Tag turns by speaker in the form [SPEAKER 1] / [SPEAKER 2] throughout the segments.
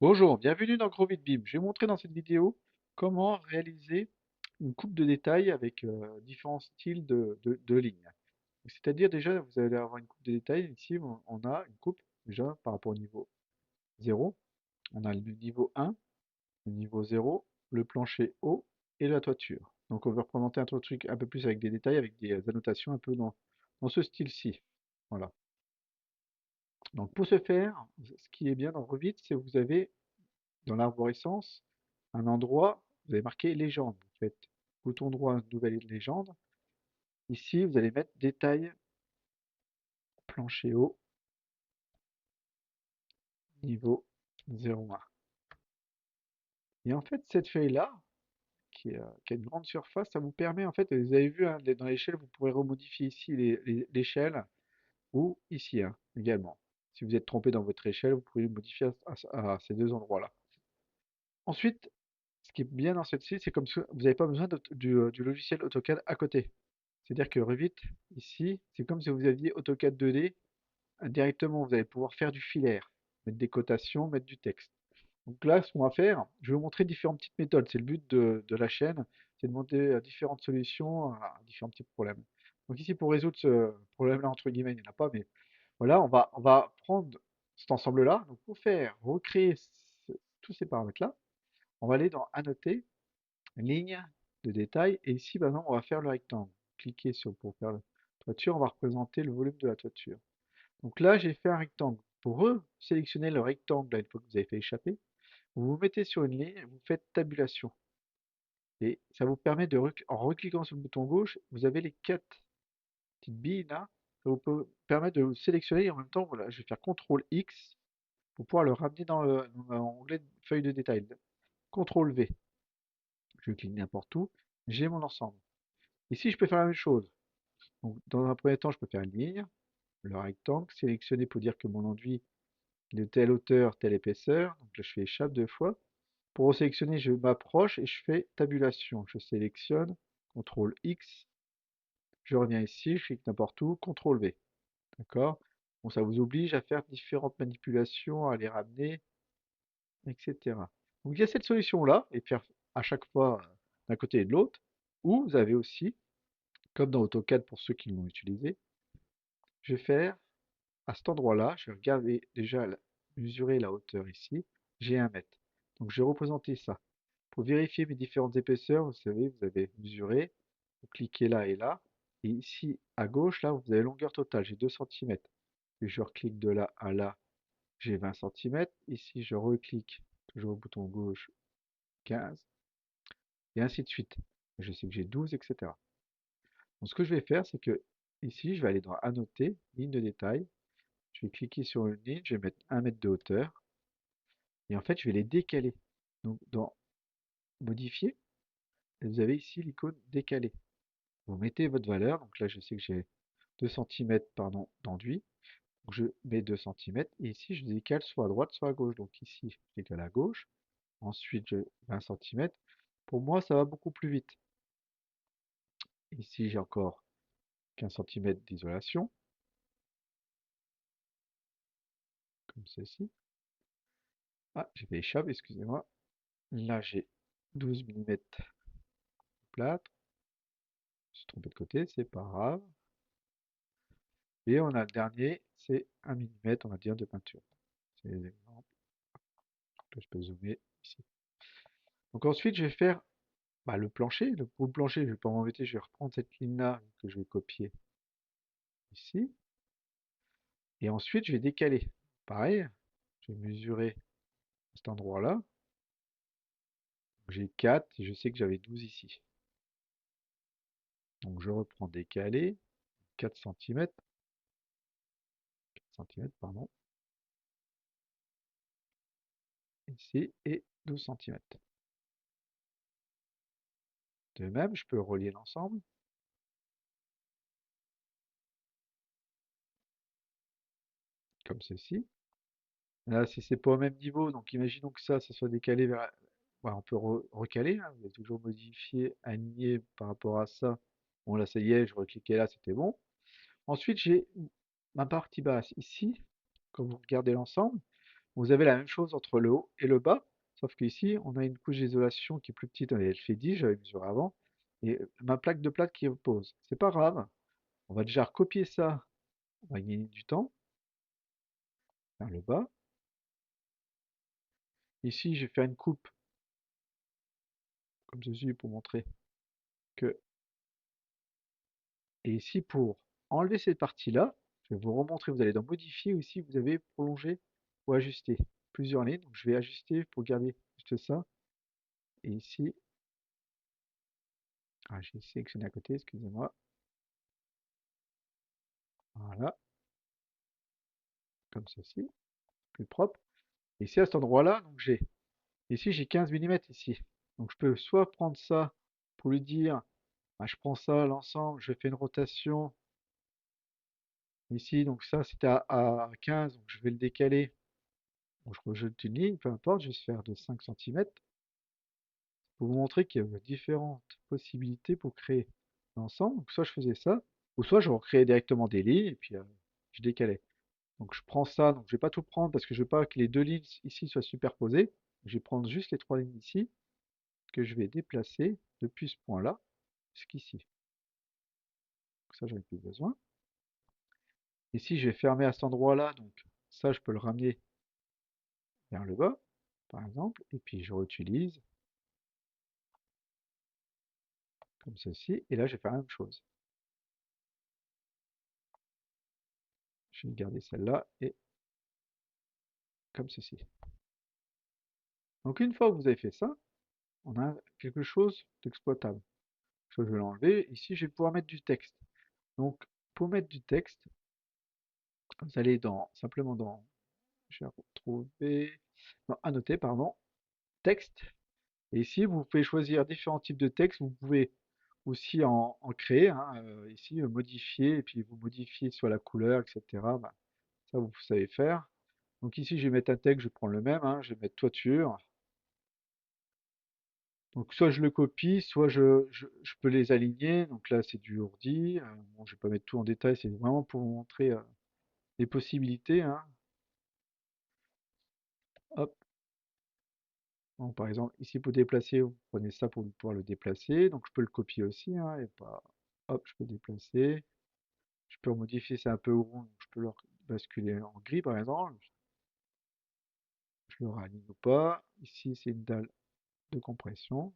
[SPEAKER 1] Bonjour, bienvenue dans Gros Vite Bim. Je vais montrer dans cette vidéo comment réaliser une coupe de détails avec différents styles de lignes. C'est-à-dire déjà, vous allez avoir une coupe de détails. Ici, on a une coupe déjà par rapport au niveau 0. On a le niveau 1, le niveau 0, le plancher haut et la toiture. Donc on va représenter un truc un peu plus avec des détails, avec des annotations un peu dans ce style-ci. Voilà. Donc pour ce faire, ce qui est bien dans Revit, c'est que vous avez dans l'arborescence, un endroit, vous avez marqué légende. Vous faites bouton droit, nouvelle légende. Ici, vous allez mettre détail, plancher haut, niveau 0,1. Et en fait, cette feuille-là, qui a une grande surface, ça vous permet, en fait, vous avez vu, hein, dans l'échelle, vous pourrez remodifier ici l'échelle ou ici également. Si vous êtes trompé dans votre échelle, vous pouvez le modifier à ces deux endroits-là. Ensuite, ce qui est bien dans celle-ci, c'est comme ça, vous n'avez pas besoin du logiciel AutoCAD à côté. C'est-à-dire que Revit, ici, c'est comme si vous aviez AutoCAD 2D directement. Vous allez pouvoir faire du filaire, mettre des cotations, mettre du texte. Donc là, ce qu'on va faire, je vais vous montrer différentes petites méthodes. C'est le but de la chaîne, c'est de monter différentes solutions à différents petits problèmes. Donc ici, pour résoudre ce problème-là, entre guillemets, il n'y en a pas, mais voilà, on va prendre cet ensemble-là. Donc pour faire, recréer tous ces paramètres-là, on va aller dans Annoter, ligne de détail, et ici, maintenant, on va faire le rectangle. Cliquez sur pour faire la toiture, on va représenter le volume de la toiture. Donc là, j'ai fait un rectangle. Pour sélectionner le rectangle, là, une fois que vous avez fait échapper, vous vous mettez sur une ligne, vous faites tabulation. Et ça vous permet en recliquant sur le bouton gauche, vous avez les quatre petites billes là. Ça vous peut permettre de sélectionner et en même temps, voilà, je vais faire CTRL X pour pouvoir le ramener dans l'onglet feuille de détail. CTRL V, je clique n'importe où, j'ai mon ensemble. Ici, je peux faire la même chose. Donc, dans un premier temps, je peux faire une ligne, le rectangle, sélectionner pour dire que mon enduit est de telle hauteur, telle épaisseur. Donc là, je fais échappe deux fois. Pour sélectionner, je m'approche et je fais tabulation. Je sélectionne, CTRL X, je reviens ici, je clique n'importe où, CTRL V. D'accord? Bon, ça vous oblige à faire différentes manipulations, à les ramener, etc. Donc il y a cette solution-là, et faire à chaque fois d'un côté et de l'autre, ou vous avez aussi, comme dans AutoCAD pour ceux qui l'ont utilisé, je vais faire à cet endroit-là, je vais regarder déjà, mesurer la hauteur ici, j'ai 1 mètre. Donc je vais représenter ça. Pour vérifier mes différentes épaisseurs, vous savez, vous avez mesuré, vous cliquez là et là, et ici à gauche, là, vous avez longueur totale, j'ai 2 cm. Puis je reclique de là à là, j'ai 20 cm. Ici, je reclique, toujours au bouton gauche, 15, et ainsi de suite. Je sais que j'ai 12, etc. Donc ce que je vais faire, c'est que ici, je vais aller dans Annoter, ligne de détail, je vais cliquer sur une ligne, je vais mettre 1 mètre de hauteur, et en fait, je vais les décaler. Donc, dans Modifier, vous avez ici l'icône décaler. Vous mettez votre valeur, donc là, je sais que j'ai 2 cm d'enduit, donc je mets 2 cm, et ici, je décale soit à droite, soit à gauche. Donc ici, je décale à gauche, ensuite, 20 cm. Pour moi, ça va beaucoup plus vite. Ici, j'ai encore 15 cm d'isolation, comme ceci. Ah, j'ai fait échappe, excusez-moi. Là, j'ai 12 mm plâtre. Je suis trompé de côté, c'est pas grave. Et on a le dernier, c'est 1 mm, on va dire, de peinture. C'est les exemples que je peux zoomer ici. Donc ensuite, je vais faire le plancher. Pour le plancher, je ne vais pas m'embêter, je vais reprendre cette ligne-là que je vais copier ici. Et ensuite, je vais décaler. Pareil, je vais mesurer cet endroit-là. J'ai 4 et je sais que j'avais 12 ici. Donc je reprends décaler, 4 cm, 4 cm, pardon, ici, et 12 cm. De même, je peux relier l'ensemble, comme ceci. Là, si c'est pas au même niveau, donc imaginons que ça soit décalé vers... on peut recaler, hein, vous avez toujours modifié, aligné par rapport à ça. Bon, là, ça y est, je recliquais là, c'était bon. Ensuite, j'ai ma partie basse ici, quand vous regardez l'ensemble, Vous avez la même chose entre le haut et le bas, sauf qu'ici, on a une couche d'isolation qui est plus petite, elle fait 10, j'avais mesuré avant, et ma plaque de plate qui repose. C'est pas grave, on va déjà recopier ça, on va gagner du temps, vers le bas. Ici, je vais faire une coupe, comme ceci, pour montrer que... Et ici, pour enlever cette partie-là, je vais vous remontrer, vous allez dans Modifier, ici, vous avez Prolonger ou Ajuster. Plusieurs lignes, donc je vais ajuster pour garder juste ça. Et ici, j'ai sélectionné à côté, excusez-moi. Voilà, comme ceci, plus propre. Et ici, à cet endroit-là, donc ici, j'ai 15 millimètres ici. Donc je peux soit prendre ça pour lui dire, bah, je prends ça, l'ensemble, je fais une rotation ici, donc ça c'était à 15, donc je vais le décaler. Donc je rejette une ligne, peu importe, je vais faire de 5 centimètres pour vous montrer qu'il y a différentes possibilités pour créer l'ensemble. Donc soit je faisais ça, ou soit je recréais directement des lignes et puis je décalais. Donc je prends ça, donc je vais pas tout prendre parce que je veux pas que les deux lignes ici soient superposées. Je vais prendre juste les trois lignes ici que je vais déplacer depuis ce point-là jusqu'ici. Donc ça, j'en ai plus besoin. Ici, je vais fermer à cet endroit-là, donc ça, je peux le ramener vers le bas, par exemple, et puis je réutilise comme ceci, et là, je vais faire la même chose. Je vais garder celle-là, et comme ceci. Donc une fois que vous avez fait ça, on a quelque chose d'exploitable. Je vais l'enlever. Ici, je vais pouvoir mettre du texte. Donc, pour mettre du texte, vous allez simplement dans, je vais retrouver, non, annoter, pardon, texte. Et ici, vous pouvez choisir différents types de textes. Vous pouvez aussi en créer, hein, ici, modifier, et puis vous modifiez soit la couleur, etc. Bah, ça, vous savez faire. Donc ici, je vais mettre un texte, je prends le même, hein, je vais mettre toiture. Donc soit je le copie, soit je peux les aligner. Donc là, c'est du ourdi. Bon, je vais pas mettre tout en détail, c'est vraiment pour vous montrer les possibilités, hein. Hop. Donc, par exemple, ici pour déplacer, vous prenez ça pour pouvoir le déplacer. Donc je peux le copier aussi, hein, et pas. Hop, je peux déplacer. Je peux modifier, c'est un peu rond, donc je peux le basculer en gris par exemple. Je le réaligne ou pas. Ici, c'est une dalle de compression,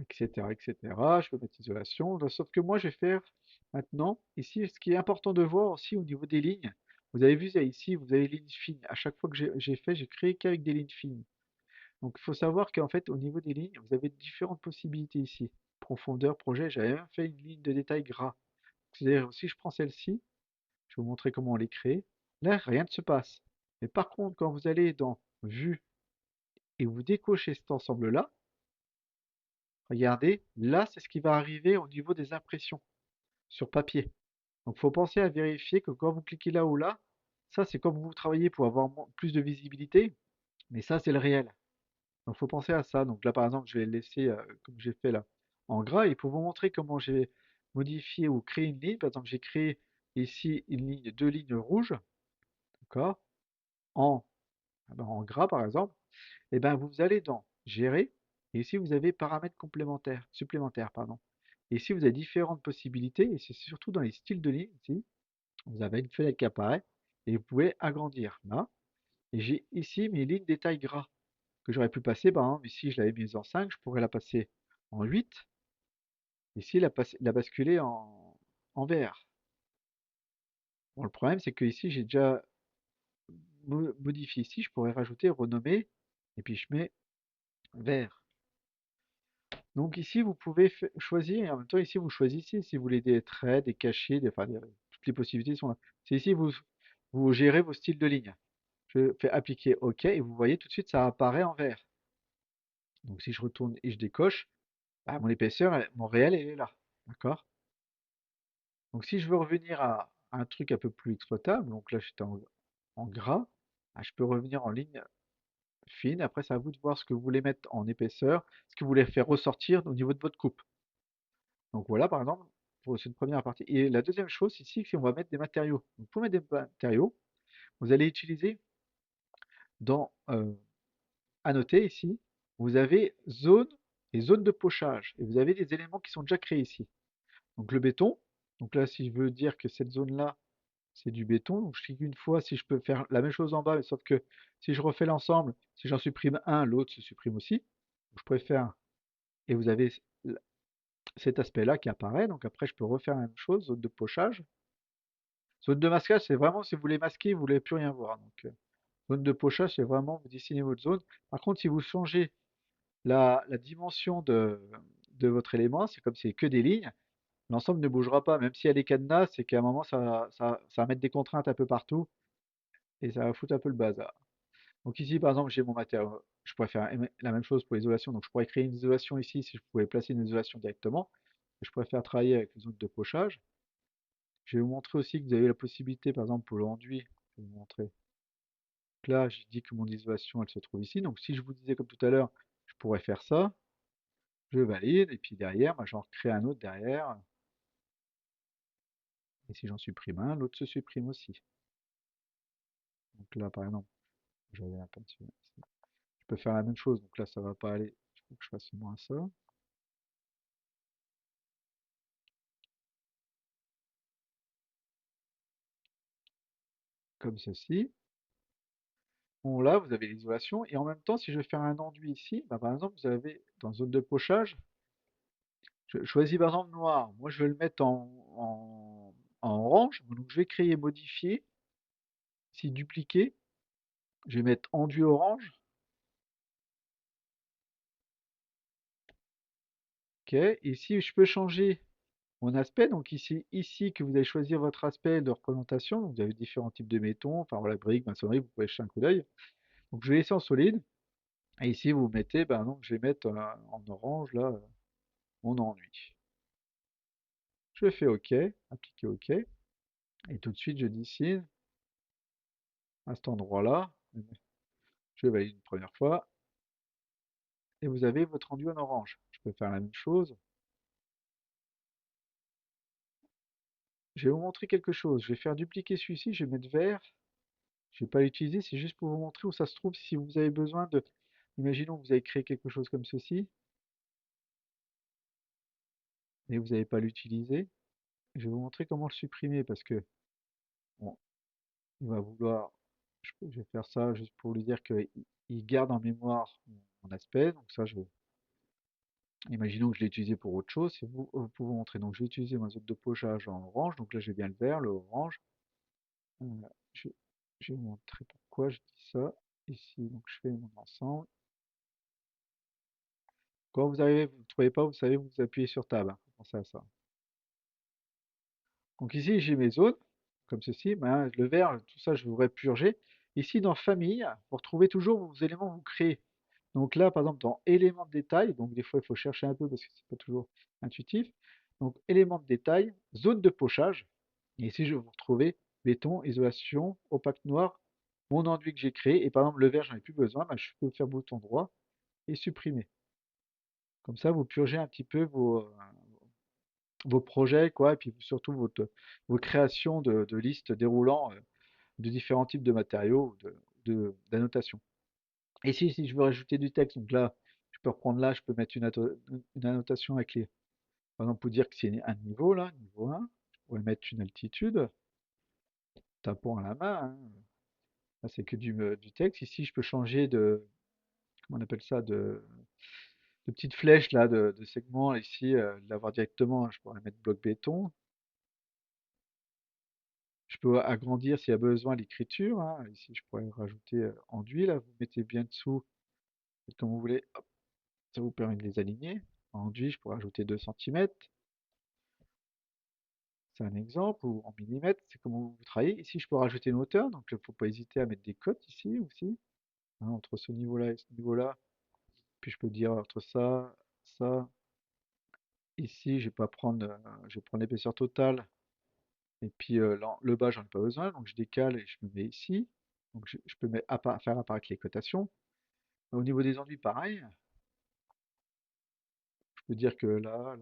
[SPEAKER 1] etc., etc. Je peux mettre isolation. Sauf que moi, je vais faire maintenant, ici, ce qui est important de voir aussi au niveau des lignes. Vous avez vu ça ici, vous avez les lignes fines. À chaque fois que j'ai fait, j'ai créé qu'avec des lignes fines. Donc, il faut savoir qu'en fait, au niveau des lignes, vous avez différentes possibilités ici. Profondeur, projet, j'avais même fait une ligne de détail gras. C'est-à-dire, si je prends celle-ci, je vais vous montrer comment on les crée. Là, rien ne se passe. Mais par contre, quand vous allez dans Vue et vous décochez cet ensemble-là, regardez, là, c'est ce qui va arriver au niveau des impressions sur papier. Donc, il faut penser à vérifier que quand vous cliquez là ou là, ça, c'est comme vous travaillez pour avoir plus de visibilité, mais ça, c'est le réel. Donc, il faut penser à ça. Donc là, par exemple, je vais le laisser comme j'ai fait là en gras et pour vous montrer comment j'ai modifié ou créé une ligne. Par exemple, j'ai créé ici une ligne, deux lignes rouges, d'accord, en, en gras par exemple. Et ben vous allez dans Gérer et ici vous avez paramètres complémentaires, supplémentaires, pardon. Et ici vous avez différentes possibilités et c'est surtout dans les styles de ligne ici. Vous avez une fenêtre qui apparaît et vous pouvez agrandir là. Et j'ai ici mes lignes détail gras que j'aurais pu passer, par exemple, ici je l'avais mise en 5, je pourrais la passer en 8, ici la basculer en vert. Bon, le problème c'est que ici j'ai déjà modifié ici, je pourrais rajouter, renommer, et puis je mets vert. Donc ici, vous pouvez choisir, et en même temps ici, vous choisissez si vous voulez des traits, des cachets, enfin, toutes les possibilités sont là. C'est ici, vous gérez vos styles de ligne. Je fais appliquer OK, et vous voyez tout de suite, ça apparaît en vert. Donc si je retourne et je décoche, bah, mon épaisseur, mon réel, elle est là. D'accord? Donc si je veux revenir à un truc un peu plus exploitable, donc là j'étais en gras, bah, je peux revenir en ligne fine. Après, c'est à vous de voir ce que vous voulez mettre en épaisseur, ce que vous voulez faire ressortir au niveau de votre coupe. Donc voilà, par exemple, pour cette première partie. Et la deuxième chose ici, c'est qu'on va mettre des matériaux. Donc, pour mettre des matériaux, vous allez utiliser dans à noter ici, vous avez zone et zone de pochage. Et vous avez des éléments qui sont déjà créés ici. Donc le béton. Donc là, si je veux dire que cette zone-là, c'est du béton, donc je clique une fois si je peux faire la même chose en bas, mais sauf que si je refais l'ensemble, si j'en supprime un, l'autre se supprime aussi. Donc je préfère, et vous avez cet aspect-là qui apparaît, donc après je peux refaire la même chose, zone de pochage. Zone de masquage, c'est vraiment si vous voulez masquer, vous ne voulez plus rien voir. Donc zone de pochage, c'est vraiment vous dessinez votre zone. Par contre, si vous changez la dimension de votre élément, c'est comme c'est que des lignes, l'ensemble ne bougera pas, même si elle est cadenas, c'est qu'à un moment ça va mettre des contraintes un peu partout et ça va foutre un peu le bazar. Donc ici, par exemple, j'ai mon matériau. Je pourrais faire la même chose pour l'isolation. Donc je pourrais créer une isolation ici si je pouvais placer une isolation directement. Je préfère travailler avec les zones de pochage. Je vais vous montrer aussi que vous avez la possibilité, par exemple, pour le enduit, je vais vous montrer. Donc là, j'ai dit que mon isolation, elle se trouve ici. Donc si je vous disais comme tout à l'heure, je pourrais faire ça. Je valide, et puis derrière, moi, j'en recrée un autre derrière. Et si j'en supprime un, l'autre se supprime aussi. Donc là, par exemple, j'avais un peinture ici. Je peux faire la même chose, donc là, ça va pas aller. Il faut que je fasse moins ça, comme ceci. Bon, là, vous avez l'isolation, et en même temps, si je veux faire un enduit ici, bah, par exemple, vous avez dans zone de pochage, je choisis par exemple noir. Moi, je vais le mettre en orange, donc je vais créer, modifier, ici dupliquer, je vais mettre enduit orange, ok, et ici, je peux changer mon aspect, donc ici que vous allez choisir votre aspect de représentation, donc vous avez différents types de métaux, enfin voilà, briques, maçonnerie, vous pouvez jeter un coup d'œil. Donc je vais laisser en solide, et ici vous mettez, ben donc je vais mettre en orange là, mon enduit. Je fais OK, appliquer OK, et tout de suite je dessine à cet endroit-là, je valide une première fois, et vous avez votre enduit en orange. Je peux faire la même chose. Je vais vous montrer quelque chose, je vais faire dupliquer celui-ci, je vais mettre vert, je ne vais pas l'utiliser, c'est juste pour vous montrer où ça se trouve si vous avez besoin de. Imaginons que vous avez créé quelque chose comme ceci, et vous n'avez pas l'utiliser. Je vais vous montrer comment le supprimer parce que bon, il va vouloir. Je vais faire ça juste pour lui dire qu'il garde en mémoire mon aspect. Donc ça, imaginons que je l'ai utilisé pour autre chose. C'est pour vous montrer. Donc je vais utiliser ma zone de pochage en orange. Donc là, j'ai bien le vert, le orange. Euh, je, je vais vous montrer pourquoi je dis ça. Ici, donc je fais mon ensemble. Quand vous arrivez, vous ne trouvez pas, vous savez, vous appuyez sur Tab, hein. Pensez à ça. Donc ici, j'ai mes zones, comme ceci. Ben, le vert, tout ça, je voudrais purger. Ici, dans Famille, vous retrouvez toujours vos éléments que vous créez. Donc là, par exemple, dans éléments de détail, donc des fois, il faut chercher un peu parce que c'est pas toujours intuitif. Donc, éléments de détail, zone de pochage. Et ici, je vais vous retrouver béton, isolation, opaque noir, mon enduit que j'ai créé. Et par exemple, le vert, j'en ai plus besoin. Ben, je peux faire bouton droit et supprimer. Comme ça, vous purgez un petit peu vos projets, quoi, et puis surtout vos créations de listes déroulant de différents types de matériaux, d'annotation. Et si je veux rajouter du texte, donc là, je peux reprendre là, je peux mettre une annotation avec les, par exemple, pour dire que c'est un niveau là, niveau 1, je pourrais mettre une altitude, tapant à la main, hein. Là, c'est que du texte. Ici, je peux changer comment on appelle ça, de petites flèches là, de segments, ici, l'avoir directement, je pourrais mettre bloc béton. Je peux agrandir s'il y a besoin l'écriture, hein. Ici, je pourrais rajouter enduit, là, vous mettez bien dessous, faites comme vous voulez, hop, ça vous permet de les aligner. Enduit, je pourrais ajouter 2 centimètres, c'est un exemple, ou en millimètres, c'est comme vous travaillez. Ici, je peux rajouter une hauteur, donc il ne faut pas hésiter à mettre des cotes ici aussi, hein, entre ce niveau-là et ce niveau-là. Puis je peux dire entre ça, ça. Ici, je vais prendre l'épaisseur totale, et puis le bas, j'en ai pas besoin, donc je décale et je me mets ici. Donc je peux faire apparaître les cotations. Au niveau des enduits, pareil. Je peux dire que là,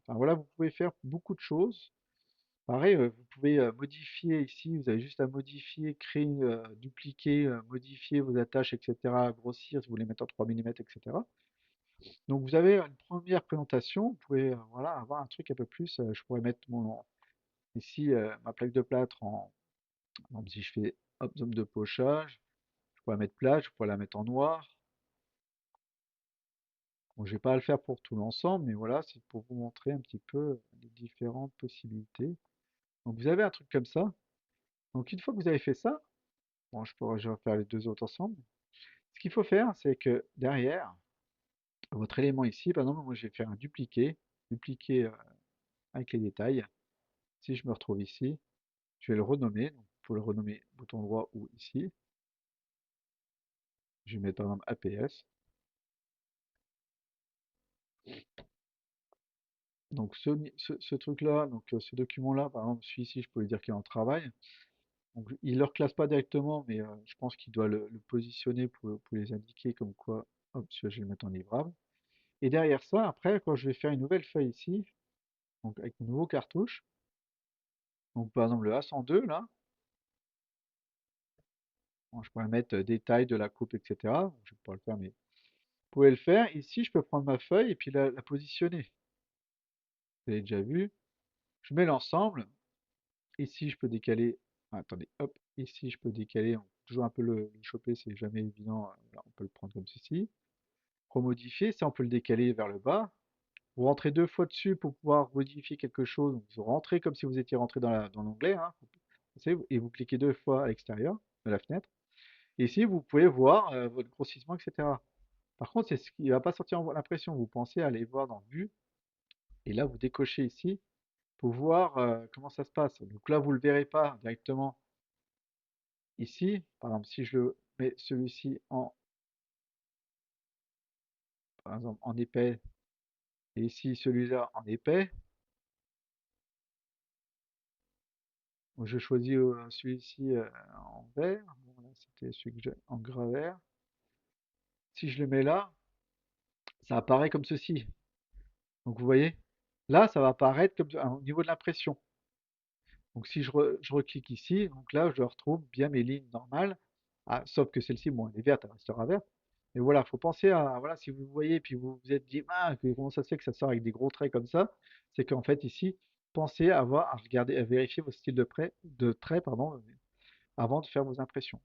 [SPEAKER 1] Enfin, voilà, vous pouvez faire beaucoup de choses. Pareil, vous pouvez modifier ici, vous avez juste à modifier, créer, dupliquer, modifier vos attaches, etc., grossir si vous voulez mettre en 3 mm, etc. Donc vous avez une première présentation, vous pouvez voilà, avoir un truc un peu plus. Je pourrais mettre ici ma plaque de plâtre par exemple, si je fais hop, zone de pochage, je pourrais mettre plate, je pourrais la mettre en noir. Bon, je vais pas à le faire pour tout l'ensemble, mais voilà, c'est pour vous montrer un petit peu les différentes possibilités. Donc vous avez un truc comme ça. Donc une fois que vous avez fait ça, bon, je vais faire les deux autres ensemble. Ce qu'il faut faire, c'est que derrière, votre élément ici, par exemple, moi je vais faire un dupliqué, dupliquer avec les détails. Si je me retrouve ici, je vais le renommer. Donc, pour le renommer, bouton droit ou ici. Je vais mettre par exemple APS. Donc ce truc-là, donc ce document-là, par exemple, celui-ci, je peux lui dire qu'il est en travail. Donc il ne le reclasse pas directement, mais je pense qu'il doit le positionner pour les indiquer comme quoi, hop, celui-là, je vais le mettre en livrable. Et derrière ça, après, quand je vais faire une nouvelle feuille ici, donc avec mon nouveau cartouche, donc par exemple le A102 là, bon, je pourrais mettre détail de la coupe, etc. Bon, je ne vais pas le faire, mais vous pouvez le faire. Ici, je peux prendre ma feuille et puis la positionner. Vous avez déjà vu. Je mets l'ensemble. Ici, je peux décaler. Ah, attendez, hop. Ici, je peux décaler. On peut toujours un peu le choper, c'est jamais évident. Voilà, on peut le prendre comme ceci. Remodifier, ça, on peut le décaler vers le bas. Vous rentrez deux fois dessus pour pouvoir modifier quelque chose. Donc, vous rentrez comme si vous étiez rentré dans l'onglet, hein. Et vous cliquez deux fois à l'extérieur de la fenêtre. Et ici, vous pouvez voir votre grossissement, etc. Par contre, c'est ce qui ne va pas sortir en l'impression. Vous pensez à aller voir dans Vue. Et là, vous décochez ici pour voir comment ça se passe. Donc là, vous ne le verrez pas directement ici. Par exemple, si je le mets celui-ci par exemple, en épais et ici celui-là en épais, donc je choisis celui-ci en vert. Bon, là, c'était celui que j'ai en gras vert. Si je le mets là, ça apparaît comme ceci. Donc vous voyez, là, ça va apparaître comme au niveau de l'impression. Donc si je reclique ici, donc là, je retrouve bien mes lignes normales. Ah, sauf que celle-ci, bon, elle est verte, elle restera verte. Mais voilà, il faut penser à, voilà, si vous voyez, puis vous vous êtes dit, ah, comment ça se fait que ça sort avec des gros traits comme ça, c'est qu'en fait, ici, pensez à regarder, à vérifier vos styles de traits, pardon, avant de faire vos impressions.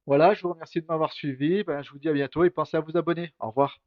[SPEAKER 1] Voilà, je vous remercie de m'avoir suivi. Ben, je vous dis à bientôt et pensez à vous abonner. Au revoir.